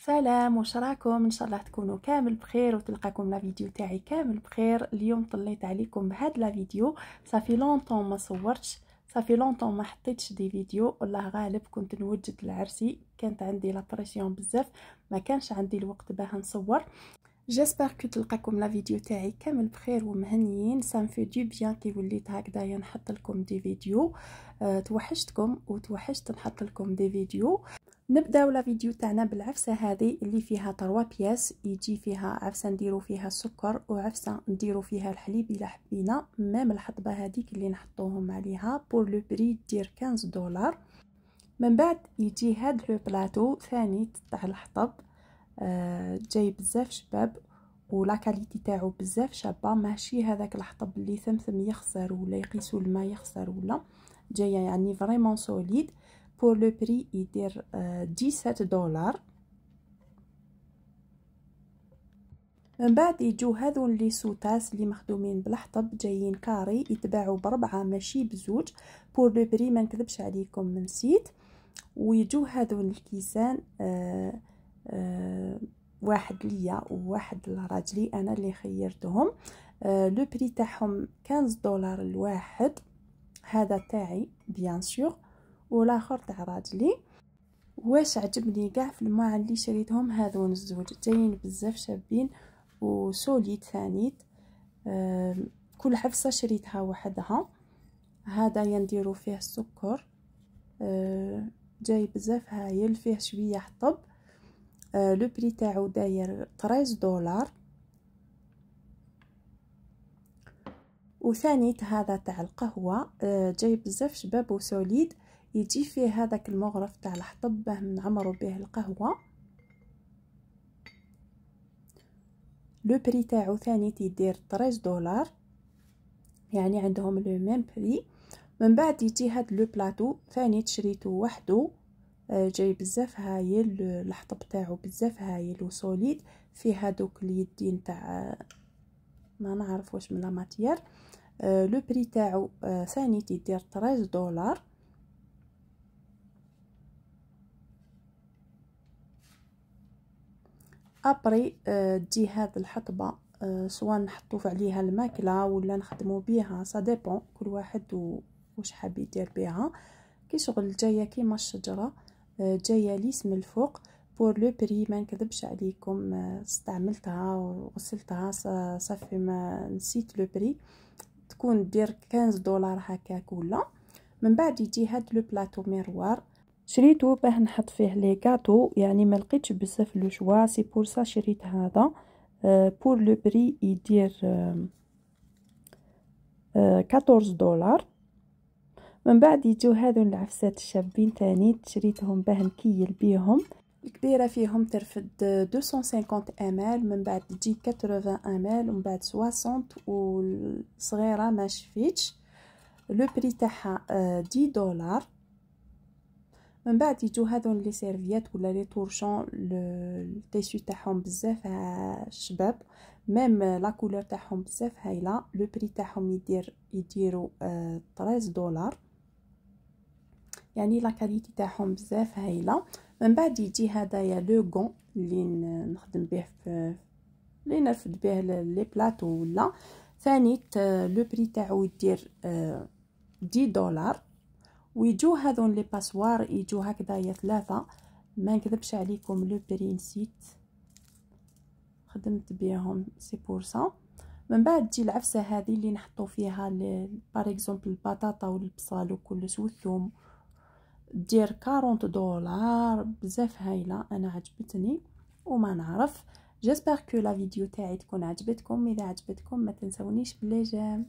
سلام، واش راكم؟ ان شاء الله تكونوا كامل بخير وتلقاكم لا فيديو تاعي كامل بخير. اليوم طليت عليكم بهاد لا فيديو، صافي لونطون ما صورتش، صافي لونطون ما حطيتش دي فيديو. والله غالب كنت نوجد لعرسي، كانت عندي لا بريسيون بزاف، ما كانش عندي الوقت باه نصور. جيسبر كو تلقاكم لا فيديو تاعي كامل بخير ومهنيين. سام في دو بيان كي وليت هكذايا نحط لكم دي فيديو. توحشتكم وتوحشت نحط لكم دي فيديو. نبداو لا فيديو تاعنا بالعفسه هذه اللي فيها 3 بياس، يجي فيها عفسه نديرو فيها السكر وعفسه نديرو فيها الحليب الا حبينا. ميم الحطبه هذيك اللي نحطوهم عليها بور لو بري دير $15. من بعد يجي هاد لو بلاطو ثاني تاع الحطب، جاي بزاف شباب ولا كاليتي تاعو بزاف شابه، ماشي هذاك الحطب اللي ثمثم يخسر ولا يقيسوا الماء يخسر، ولا جايه يعني فريمون سوليد. بور لو بري يدير $17. من بعد يجو هذو اللي سوتاس اللي مخدومين بالحطب، جايين كاري، يتباعوا ب4 ماشي بزوج. بور لو بري ما نكذبش عليكم نسيت. ويجو هذو الكيسان واحد ليا وواحد لراجلي، انا اللي خيرتهم. لو بري تاعهم $15 الواحد، هذا تاعي بيان سور والاخر تاع راجلي. واش عجبني كاع في الماء اللي شريتهم هذون الزوج، جايين بزاف شابين وسوليد ثانيت. كل حفصه شريتها وحدها. هذا ينديرو فيه السكر، جاي بزاف هايل، فيه شويه حطب. لو بري تاعو داير $13. وثانيت هذا تاع القهوه، جاي بزاف شباب وسوليد، يجي فيه هذاك المغرف تاع الحطب باه نعمرو به القهوه. لو بري تاعو ثاني تيدير $13، يعني عندهم لو ميم بري. من بعد يجي هاد لو بلاطو ثاني تشريتو وحده، جاي بزاف هايل، الحطب تاعو بزاف هايل وسوليد، فيه هادوك اليدين تاع ما نعرف واش من لا ماتيير. لو بري تاعو ثاني تيدير $13. ابري تجي هاد الحطبه، سواء نحطو عليها الماكله ولا نخدمو بيها، سا ديبون كل واحد واش حاب يدير بيها. كي شغل جايه كيما الشجره، جايه ليس من الفوق. بور لو بري ما نكذبش عليكم، استعملتها وغسلتها صافي ما نسيت لو بري، تكون دير $15 هكاك ولا. من بعد يجي هاد لو بلاطو ميروار، شريته باه نحط فيه لي غاتو، يعني ما لقيتش بزاف لو شوا، سي بور سا شريت هذا. بور لو بري يدير $14. من بعد يجو هذو العفسات الشابين تاني، شريتهم باه نكيل بيهم. الكبيره فيهم ترفد 250 ml، من بعد تجي 80 ml، ومن بعد 60، والصغيره ما شفيتش. لو بري تاعها $10. من بعد يجو هذون لي سيرفيات ولا لي طورشون، التيسيو تاعهم بزاف شباب، ميم لا كولور تاعهم بزاف هايله. لو بري تاعهم يديروا $13، يعني لا كاليتي تاعهم بزاف هايله. من بعد يجي هدايا لو غون اللي نخدم به اللي نرفد به لي بلاطو ولا ثاني. لو بري تاعو يدير $10. ويجو هذون لي باسوار، يجو هكذايا 3، ما نكذبش عليكم لو بري نسيت، خدمت بيهم سي بور سا. من بعد تجي العفسه هذه اللي نحطو فيها بار اكزومبل البطاطا والبصل وكلش والثوم، دير $40 بزاف هايله، انا عجبتني وما نعرف. جيسبر كو لا فيديو تاعي تكون عجبتكم، اذا عجبتكم ما تنسونيش باللي جيم.